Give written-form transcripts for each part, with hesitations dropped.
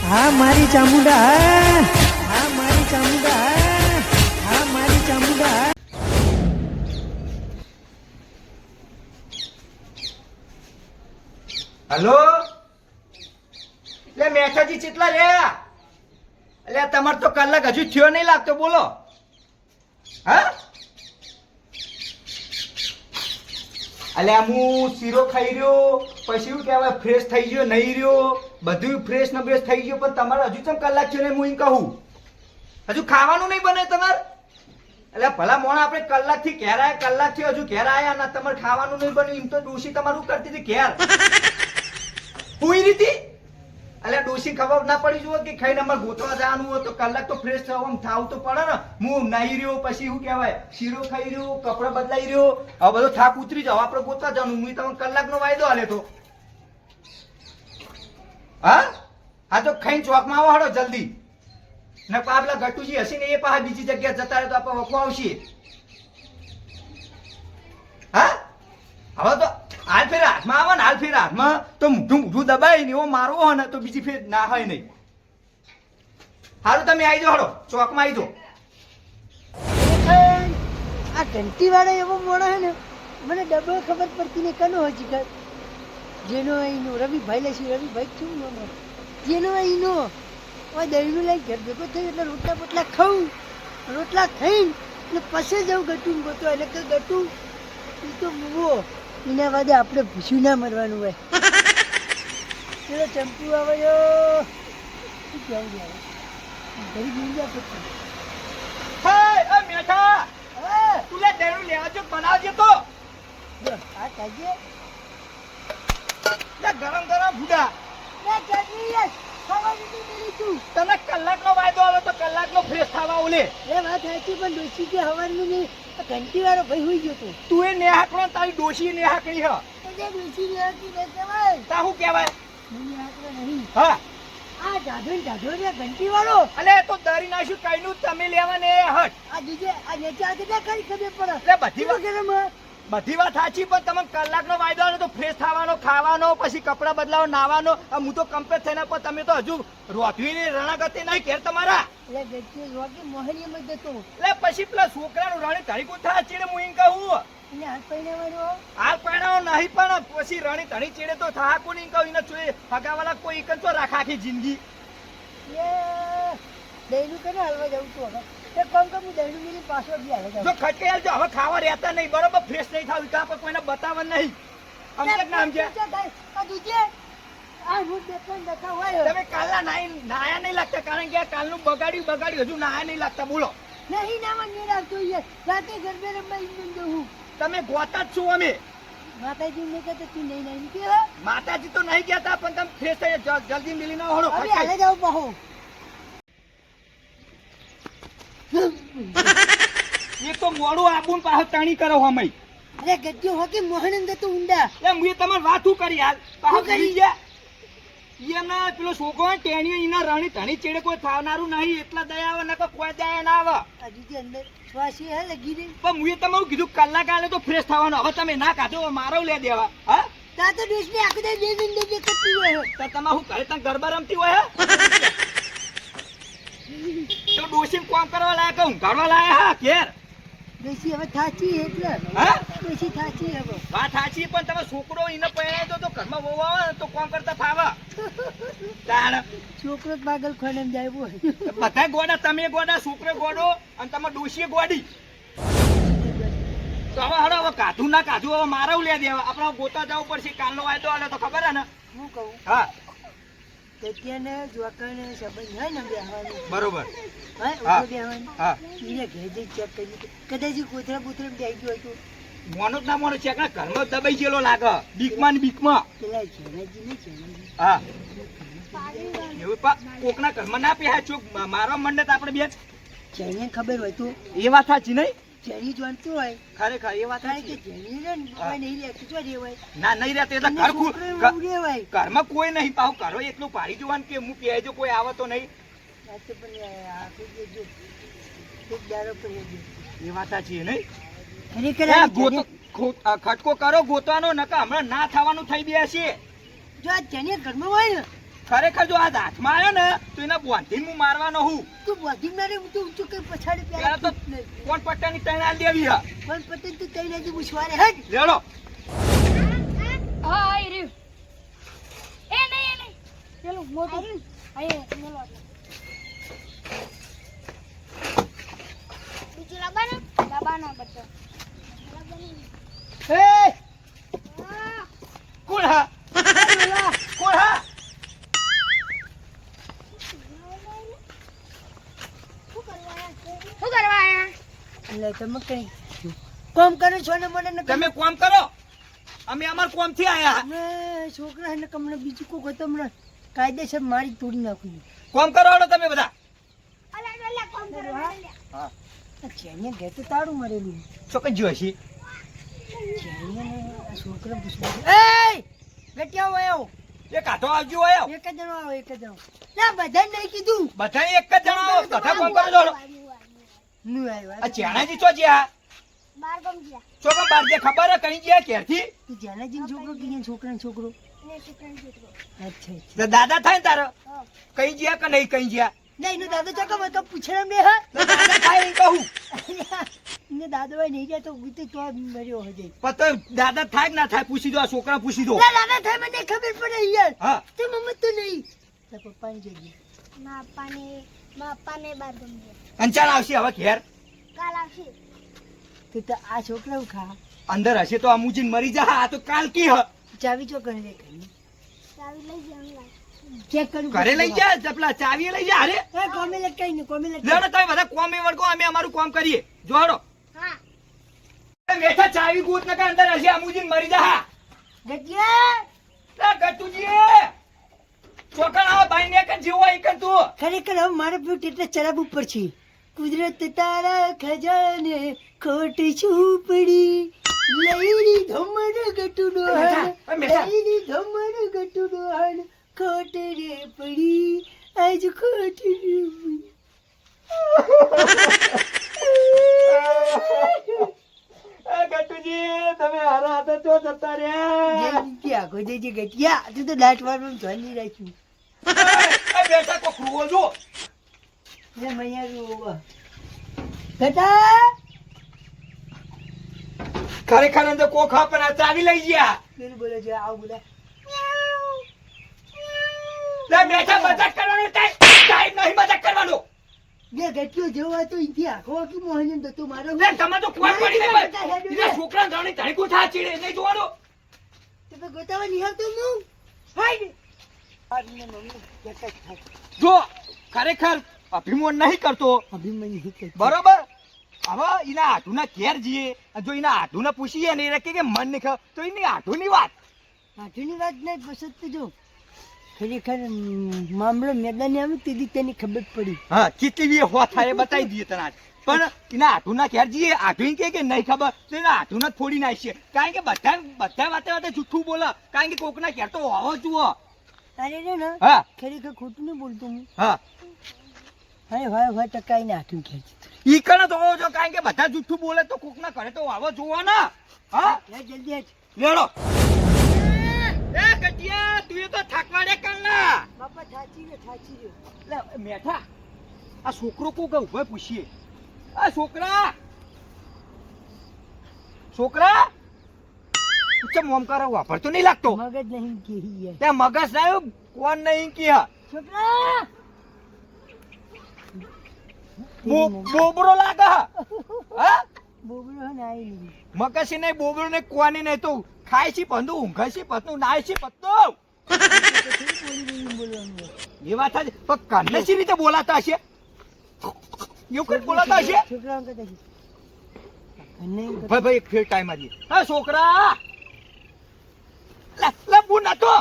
હા મારી ચામુંડા હા હા મારી ચામુંડા હા મારી ચામુંડા. હલો એટલે મેઠાજી કેટલા રે એટલે તમાર તો કલાક હજુ થયો નહીં લાગતો બોલો. હા એટલે હું શીરો ખાઈ રહ્યો પછી શું કહેવાય ફ્રેશ થઈ ગયો નહીં રહ્યો બધું ફ્રેશ ને બેસ્ટ થઈ ગયું પણ તમારે હજુ કેમ કલાક થયો નહીં હું એમ કહું હજુ ખાવાનું નહીં બને તમારે એટલે ભલા મોણા આપણે કલાકથી ઘેર આવ્યા કલાકથી હજુ ઘેર આવ્યા ના તમારે ખાવાનું નહીં બન્યું એમ તો ડોશી તમારું કરતી હતી ઘેર પૂરી રીતે એટલે ડોશી ખબર ના પડી જુઓ કે ખાઈને અમારે ગોતવા જવાનું હોય તો કલાક તો ફ્રેશ થવા થાવ તો પડે ને હું નાહી રહ્યો પછી શું કહેવાય શીરો ખાઈ રહ્યો કપડા બદલાઈ રહ્યો હવે બધો થાક ઉતરી જાવ આપણે ગોતવા જવાનું હું તમને કલાકનો વાયદો આલે તો હા તો ખાઈને ચોકમાં આવો હડો જલ્દી ને પાપલા ગટુજી હસીને એ પાછા બીજી જગ્યાએ જતા રહે તો આપણે વખો આવશે. હા હવે તો હાલ ફેર હાથમાં આવે ને હાલ ફેર હાથમાં તો મૂઠું દબાઈ ને એવો મારવો હોય ને તો બીજી ફેર ના હોય નહીં. હારું તમે આવી જાઓ હડો ચોકમાં આવી જાઓ. આ ઘંટી વાળો એવો મોણો હે ને મને ડબલ ખબર પડતી ને કનો હોય છે જેનો અહીંનો રવિભાઈ લેશે રવિભાઈ શું નામ જેનો અહીંનો દહીંનું લઈ ઘર ભેગો થયું એટલે રોટલા બોટલા ખાઉં રોટલા ખાઈને એટલે પછી જવું ગટું ગોતો એટલે કે ગટું એ તો મૂવો એના બાદ આપણે ભૂસ્યું ના મરવાનું હોય. પેલો ચંપુ આવ્યો શું કહેવું આવે ઘડી ભૂલી જાય પછી મેઠા તું લે દેણું લેવા જો બનાવજે તો આ કાજે ગરમ ગરમ ભૂડા તને કલાકનો વાયદો આવે તો કલાકનો ફ્રેશ થવા ઓલે એ વાત સાચી પણ ડોશી કે હવારનું નહીં ઘંટી વાળો ભાઈ હોઈ ગયો તું તું એ નેહાકણો તારી ડોશી નેહાકણી હ ડોશી લેવાતી નહીં કહેવાય તા શું કહેવાય નેહાકણો નહીં હા આ ઢાઢો ને ઘંટી વાળો અલે તો દરી નાખ્યું કઈનું તમે લેવા ને હટ આ દીજે આ નેચે આ કેટલા કરી ખબર પડે એટલે બધી વાત સાચી પણ તમે કલાકનો વાયદો આવે તો ફ્રેશ થવાનો ખાવાનો પછી કપડા બદલાવો નાવાનો હું તો કમ્પ્લીટ થઈને પણ તમે તો હજુ રોધવીની રણાગતિ નહીં ઘેર તમારા એટલે ગચ્ચે રોકી મોહરીમાં જતો એટલે પછી પેલા છોકરાનું રણી ધણી કુથા ચીડે હું એમ કહું એટલે હાથ પહેરાવાનો હાલ પહેણાવો નહીં પણ પછી રણી ધણી ચીડે તો થા કોની કહું એને જોઈએ હગાવાલા કોઈ એક જ તો રાખા આખી જિંદગી દહીંનું કરે હાલવા જવું છું હવે એક કામ કર હું દહીંનું મિલી પાછો બી હાલે જો ખટકે હાલ જો હવે ખાવા રહેતા નહીં બરોબર ફ્રેશ નહીં થાવ કાં પણ કોઈને બતાવવા નહીં અમુક નામ છે આ દૂજે આ હું દેખાણ દેખા હોય તમે કાલના નાયા નહીં લાગતા કારણ કે આ કાલનું બગાડ્યું હજુ નાયા નહીં લાગતા બોલો નહીં નામાં નહીં રાખતો યાર રાતે ગરબે રમવા ઇન્જન દઉં તમે ગોતા જ છો અમે માતાજી ને કહેતો તું નહીં નહીં કે માતાજી તો નહીં કહેતા પણ તમે ફ્રેશ થઈ જલ્દી મિલી ના હોડો હવે હાલે જાવ બહુ એ તો મોડું આપું પાછો તાણી કરો હમઈ અરે ગજ્જો હોકી મોહનંદ તો ઊંડા એ મુએ તમારે વાત શું કરી હાલ પાછો કરી ગયા એમના પેલો છોકરો ટેણીઓ એના રણી ધણી ચેડે કોઈ થાવનારું નહીં એટલા દયા આવે નકર કોઈ દયા ના આવે હજુ જે અંદર શ્વાસી હે લગી દે પણ મુએ તમારું કીધું કલાક આલે તો ફ્રેશ થવાનો હવે તમે ના કાઢો મારો લે દેવા હા તા તો દેશ ને આખો દે જિંદગી કરતી હોય તો તમે હું ઘરે ત્યાં ગરબા રમતી હોય તો ડોશી કામ કરવા લાયક ઊંઘાડવા લાયા હા ઘેર દેશી હવે થાચી એટલે હા દેશી થાચી હવે વાત સાચી પણ તમે છોકરો એને પહેરાય તો ઘરમાં બહુ આવે તો કામ કરતા ફાવા તાણ છોકરો પાગલ ખોને જાય બોલ બધા ગોડા તમે ગોડા છોકરો ગોડો અને તમે ડોશીએ ગોડી તો હવે કાઢું ના કાઢું હવે મારા લે દેવા આપણે ગોતા જવું પડશે કાલનો વાયદો આલે તો ખબર હે ને હું કહું હા તેત્યાને જોકરને સંબંધ હોય ને બેહવાનું બરોબર હા હા. ઉભો બેહવાનું હા એને ઘેર જઈ ચેક કરી કદાચ કોથરા બોથરા બેહી ગયો હોય તો મોનો જ ના મોનો છે કે ઘરમાં દબાઈ ગયેલો લાગે બીકમાં ને બીકમાં પેલા જેનાજી ને જેનાજી હા એવું કોકના ઘરમાં ના પહેરાય ચોક મારવા મંડે તો આપણે બેન જેને ખબર હોય તો એ વાત સાચી નહીં જેની જાણતું હોય ખરેખર એ વાત કારણ કે સાચી જેની ને કોઈ નહીં રહેતું જો રેવાય ના નહીં રહેતો એટલે ઘર રેવાય ઘરમાં કોઈ નહીં પાછું ઘરો એટલું પાડી જોવાનું કે હું પહેજો કોઈ આવે તો નહીં આ તો પણ આખું જે જો એક દાડો પર એ વાત સાચી નહીં ખરેખર ખટકો કરો ગોતવાનો નકા હમણાં ના થવાનું થઈ ગયા છે જો આ જેને ઘરમાં હોય ને ખરેખર જો આ હાથમાં આવ્યો ને તો એના બોંધીને હું મારવાનો હું. તું બોધી મારે હું તો ઊંચું કઈ પછાડી પેલા તો કોણ પટ્ટાની ત્રણ આલ દેવી હા. પણ પતંગ તું તઈ નાજી મુસવારે હટ. લેડો. હા આઈ રહ્યું એ નહીં પેલું મોટું આઈ મેલો બીજું લાબાના બચ્ચો એ કોણ હા કોણ હા શું કરવા આયા એટલે તમે કઈ કોમ કરો છો ને મને ન તમે કોમ કરો અમે અમાર કોમ થી આયા અમે છોકરા ને કમને બીજું કોઈ ગતો હમણાં કાયદેસર મારી તોડી નાખ્યું. કોમ કરો હાલો તમે બધા. અલા કોમ કરો હા જેને ઘેર તો તાળું મારેલું. શું કઈ જોઈ છે જેને આ છોકરા પૂછવા એ ગટિયા વાયો એ કાઢો આવજો આયો એક જ જણો આવો એક જ જણો ના બધા નહીં કીધું બધા એક જ જણા આવો બધા કોમ કરો જોડો. નું આવ્યો આ ચેણાજી ચો જ્યા બાર ગમ ગયા ચો કે બાર જે ખબર હે કઈ જ્યા ક્યારથી તું જેના જીન છોકરો કીધું છોકરાનો છોકરો ને છોકરાને છોકરો અચ્છા અચ્છા તો દાદા થાય ને તારો હા કઈ જ્યા કે નહીં કઈ જ્યા ના એનો દાદો ચકમ હતો પૂછે ને હા તો દાદા થાય એમ કહું ને દાદો ભાઈ નહીં ગયા તો ગુતે તો મર્યો હજે પણ તો દાદા થાય કે ના થાય પૂછી દો આ છોકરા પૂછી દો. ના દાદા થાય મને ખબર પડે યાર હા તે મમ્મી તો નહીં તો પપ્પાની જગ્યાએ મારા પપ્પાને બાર ગમ ગયા અંચાણ આવશે હવે ઘેર કાલ આવશે તો આ છોકરા ખા અંદર હશે તો અમુજીન મરી જા. આ તો કાલ કી હ ચાવી ચો કરી દે ચાવી લઈ જાઉં ચેક કરું ઘરે લઈ જા ચપલા ચાવી લઈ જા. અરે એ કોમે લટકાઈ ને કોમે લેડો લટકાઈ તમે બધા કોમ એ વળગો અમે અમારું કામ કરીએ જોડો. હા બેઠા ચાવી ગૂંથ નકા અંદર હશે અમુજીન મરી જા. ગટિયા લા ગટુજી છોકરા આવા ભાઈ ને કે જીવો એક તું ખરેખર હવે મારે પેલું એટલે ચરાબ ઉપર છે કુદરત તારા ખજાને ખોટ છુપડી લઈરી ધમણ ગટુડો લઈરી ધમણ ગટુડો ખોટ રે પડી આજ ખોટ રે પડી. ગટુજી તમે હારા હતા તો જતા રહ્યા. ગટિયા કોઈ દે ગટિયા તું તો દાંત વાળવાનું ધ્યાન નહીં રાખ્યું બેઠા કો ખુવો જો એટલે મૈયા ગટા ખરેખર અંદર કોખા પણ આ ચાવી લઈ ગયા. પેલું બોલે છે આવ બોલા લે બેઠા મજાક કરવાનો ટાઈમ નહીં મજાક કરવાનો. બે ગટિયો જેવો હતો ઈથી આખો આખી મોહન તો મારો લે તમે તો કોઈ પડી નહીં ભાઈ છોકરા જાણી ધણી થા ચીડે નહીં જોવાનું. તો ગોતાવા નહીં આવતો હું હાય આને મમ્મી જતા થાય જો ખરેખર અભિમાન નહીં કરતો અભિમન્યુ હિત બરોબર. હવે એના આઢુના ઘેર જઈએ જો એના આઢુને પૂછીએ ને એ કે મન નહીં ખાવ તો એની આઢુની વાત આઠની વાત નહીં પસંદ તો જો ખરેખર મામલો મેદાને આવ્યો તેથી તેની ખબર પડી હા કેટલી બી હો થાય એ બતાવી દઈએ તને આજ. પણ એના આઢુના ઘેર જઈએ આઢું કે નહીં ખબર તો એના આઢુના ફોડી નાખીએ કારણ કે બધા વાતે વાતે જૂઠું બોલે કારણ કે કોકના ઘેર તો હોવો જુઓ. અરે રે ને હા ખરેખર ખોટું નહીં બોલતો હું હા હા ટકાઈને આઠું ખેંચી ઈ કને તો હોવો જો કારણ કે બધા જૂઠું બોલે તો કોકના ઘરે તો હોવો જુઓ ને. હા જલ્દી આજ લેડો. એ ગટિયા તું એ તો થાકવાડે કરના બાપા થાચી રહ્યો લે મેઠા આ છોકરો કોક ઉભો પૂછીએ. આ છોકરા તું મોમ કરો વાપરતો નહીં લાગતો મગજ નહીં કે ત્યાં મગજ ના કોણ નહીં કે છોકરા બોબરો લાગે હા બોબડો હે ને આઈ નહીં મગજ નહીં બોબરો નહીં કોની નહીં તો ખાય છે પંદુ ઊંઘે છે પતનું નાય છે પતનું બોલવાનું એ વાત જ પણ કાને સી રીતે બોલાતા હશે એવું કઈ બોલાતા હશે છોકરા કહેતા છે અને ભાઈ એક ફેર ટાઈમ આજી હા છોકરા લે બુ ના તો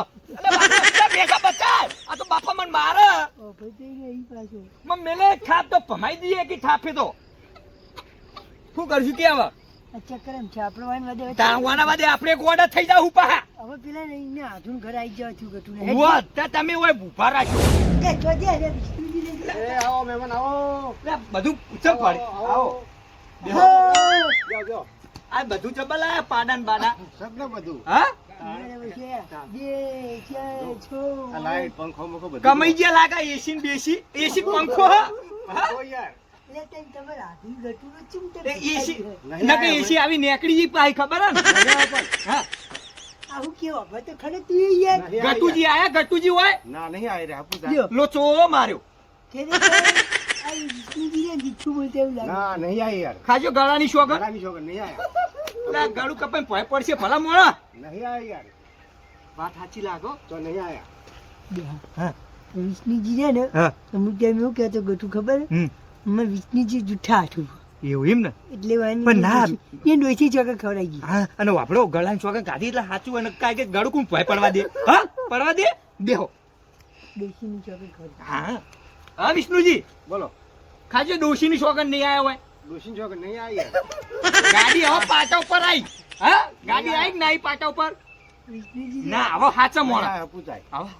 બેગા બચા આ તો બાપા મને મારે ઓ ભાઈ તો અહીં પાછો મમ મેલે થાપ તો ભમાઈ દઈએ કે થાપે તો શું કરશું કે હવે આ ચક્કર એમ છે આપણો વાન વધે તાણવાના વાદે આપણે ગોડા થઈ જાવ પા હવે પેલા ને આધુન ઘર આવી જાવ છું ગટુ ને વો તમે ઓય ભૂફા રાખ્યો કે જોજે રે બિસ્કુટ લે એ આવો મહેમાન આવો લે બધું પૂછો પડી આવો જાઓ જાઓ આ બધું ચબલા પાડાન બાડા સગને બધું હા બરાબર છે. બે, ચાર, છ. આ લાઈટ પંખો મખો બધું કમાઈ ગયા લાગે એસી ને બેસી એસી પંખો હા તો યાર એટલે તને તમારે હાથની ગટુરો ચૂમ તો એસી નહીં ના કે આવ્યો એસી આવી નેકડી જી પાઈ ખબર હે ને હા આવું કેવો હવે તો ખરે તું યાર નહીં આવ્યો. ગટુજી આયા ગટુજી હોય ના નહીં આવી રહ્યા આપું લ્યો. લોચો માર્યો ખરેખર આ વિષ્ણુજીને દીઠું બોલતા એવું લાગે. ના નહીં આવી યાર ખાજો ગળાની શોગન ગળાની છોકર નહીં આવ્યા ગળું કપાઈ ભય પડશે ભલા મોણા નહીં આવી યાર વાત સાચી લાગો તો નહીં આવ્યા હા વિષ્ણુજી છે ને હા અમુક ટાઈમ એવું કહેતો ગઠું ખબર મને વિષ્ણુજી જૂઠા હાથું એવું એમ ને એટલે વાની પણ ના. એ ડોસી ચોકર ખવડાવી ગઈ. હા અને વાપડો ગળાની શોગન કાઢી એટલે સાચું અને કાંઈ કે ગળું કોણ ભય પડવા દે હા પડવા દે દેહો ડોસીની ચોકર ખવડાવી. હા હા વિષ્ણુજી બોલો ખાજો ડોશીની શોગન નહીં આવ્યો હોય ડોશીની છોકર નહીં આવી યાર ગાડી હવે પાટા ઉપર આવી હા ગાડી આવી કે ના આવી પાટા ઉપર વિષ્ણુજી ના હવે સાચા મોણા આપું જાય હવે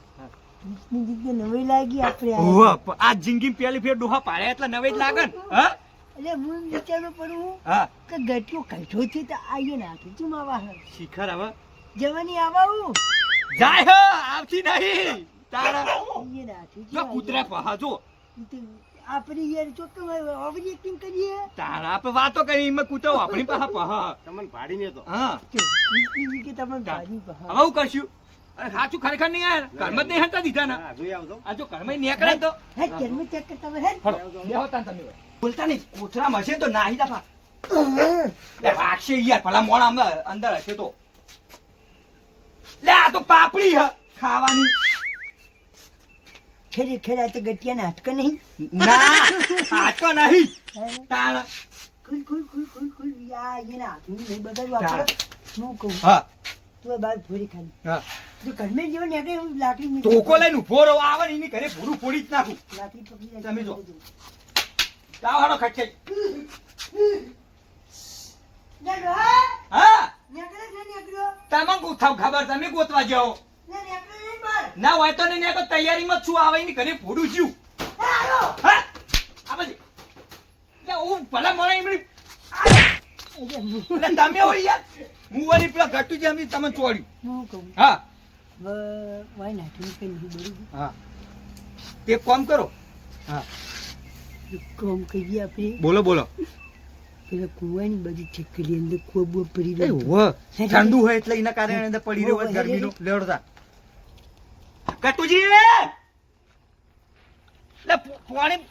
વિષ્ણુજી તો નવાઈ લાગી આપણે આ. ઓહો, આ જિંદગી પહેલી ફેર ડોહા પાડ્યા એટલે નવે જ લાગે ને હા એટલે હું વિચારું પડું હા કે ગઠિયો કાઢ્યો છે તો આવીએ નાખે ચુમ આવા હે. શિખર હવે જવાની આવાવું જાય હ આવતી નહીં તારા આવીએ નાખે જો કૂતરા પહા જો આપણે યાર ચોક્કસ ઓવર એક્ટિંગ કરીએ તારા આપણે વાતો કરી એમાં કૂતરો આપણી પહા પહા તમને ભાડીને તો હા વિષ્ણુજી કે તમે ગાડી હવે બહાર હું કરશું અરે સાચું ખરેખર નહીં યાર ઘરમાં જ નહીં હટા દીધા ને હા જોઈ આવજો આ જો ઘરમાં નીકળે ને તો હે જન્મ ચેક કરતા હોય હે હળો, બેહો તાન તમે હવે. બોલતા નહીં કોથળા હશે તો નાહી દફા લે વાગશે યાર ભલા મોણા અંદર હશે તો લે આ તો પાપડી હ ખાવાની ખરેખર આ તો ગટિયાના હાથકા નહીં ના આટો નહીં તાણ ખુલ ખુલ ખુલ ખુલ ખુલ યા એના હાથનું નહીં બગાડવું આપણે હું કહું હા તું આ બાર ફોડી ખાલી હા જો ઘરમાં જેવો નીકળે એવું લાકડી મૂકી ટોકો લઈને ઉભો રહો આવે ને એની ઘરે ભૂરું ફોડી જ નાખું લાકડી પકડી રાખી. તમે જો. લાવ હાલો ખટકે લે ડોહા, હા નીકળે છે નીકળ્યો. તમે ખબર તમે ગોતવા જાઓ લે નીકળે નહીં બહાર. ના હોય તો નહીં તો તૈયારીમાં જ છું આવે એની ઘરે ભૂડું જ્યું એ આયો. હા આ બધી લે હું ભલા મોણા એમની એટલે હું- એટલે તમે હોય યાર હું વળી પેલા ઘટું જે તમે ચોડ્યું હું કહું હા વાય નાખી કઈ નહીં બરોબર હા તે કામ કરો હા એક કામ કરીએ આપણે બોલો બોલો પેલા કુવાની બધી ચક્કરી અંદર કોબો ભરી એ દઉં. હો ઠંડુ હોય એટલે એના કારણે અંદર પડી રહ્યો હોય ગરમીનું લેવડતા કટુજી લે પાણી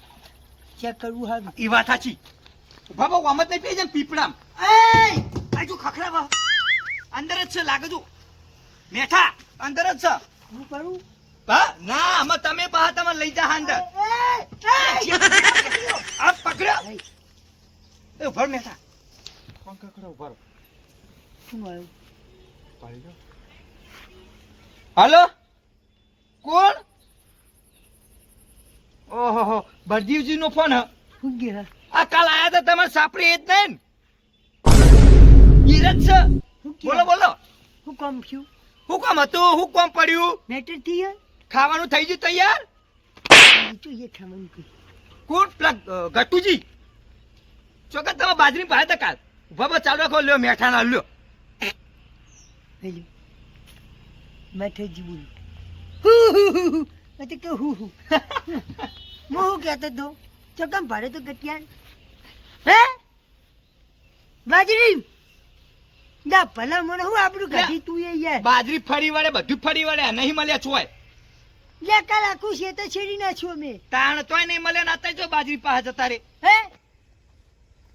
ચેક કરવું હારું. ઈ વાત સાચી બાબા વામત નહીં પી જાય પીપળામ આજો ખખરા વા અંદર જ છે લાગે જો મેઠા અંદર જ છે હું કરું હા ના આમાં તમે પા તમે લઈ જા અંદર આ પકડ્યો એ ઉભર મેઠા કોણ કકડો ઉભર શું આવ્યું? હાલો કોણ ઓહો બરજીવજી નો ફોન હ શું ગયા આ કાલ આયા હતા તમારે સાપડી એ જ નહીં ઈ જ છે શું બોલો ગયા? બોલો શું કામ થયું હું કામ હતું હું કામ પડ્યું મેટર થઈ ગયા ખાવાનું થઈ ગયું તૈયાર તો એ ખાવાનું કહ્યું. કોણ પેલા ગટુજી ચોક્કસ તમે બાજરી ભાઈ હતા કાલ ઉભા ચાલુ રાખો લ્યો મેઠા ના લ્યો હેલો મેઠાજી બોલું મેં તો કહું હું હું કહેતો હતો ચોકમ ભાડે તો ગટિયાર હે બાજરી ના ભલા મને હું આપણું ગાડી તું એ યાર બાજરી ફરી વળે બધું ફરી વળે નહીં મળ્યા છોય લે કાલ આખું છે તો છેડી નાખ્યું અમે તાણ તોય નહીં મળ્યા નાતા જો બાજરી પાસે જતા રે હે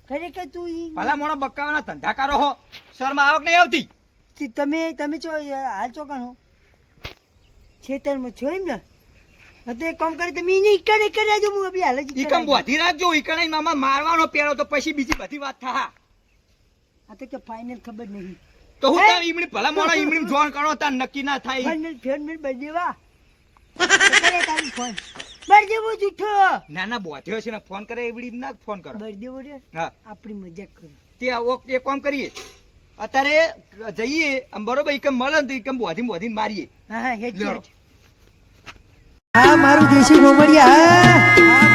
ખરેખર તું ભલા મોણા બકાવાના ધંધા કરો હો શર્મા આવક નહીં આવતી તમે તમે છો હાલ ચોકણ હો ખેતરમાં છો એમ ને હા તો એક કામ કરે તમે એને ઈકડે કરી દેજો હું અભી હાલ જ ઈકમ બોધી રાખજો ઈકણે મામા મારવાનો પેલો તો પછી બીજી બધી વાત થા આ તો કે ફાઇનલ ખબર નહીં તો હું હે? તાર ઈમણી ભલા મોણા ઈમણી જોણ કરો તાર નક્કી ના થાય ફાઇનલ ફેરમેલ બજેવા કરે તારી ફોન બરદેવો જૂઠો ના ના બોધ્યો છે ને ફોન કરે એવડી ના ફોન કરો બરદેવો રે હા આપણી મજાક કરો તે એ કામ કરીએ અત્યારે જઈએ આમ બરોબર ઈકમ મળે ને તો ઈકમ બોધીને મારીએ હા હા હેડ લ્યો. હા મારું દેશી ગોમડિયા હા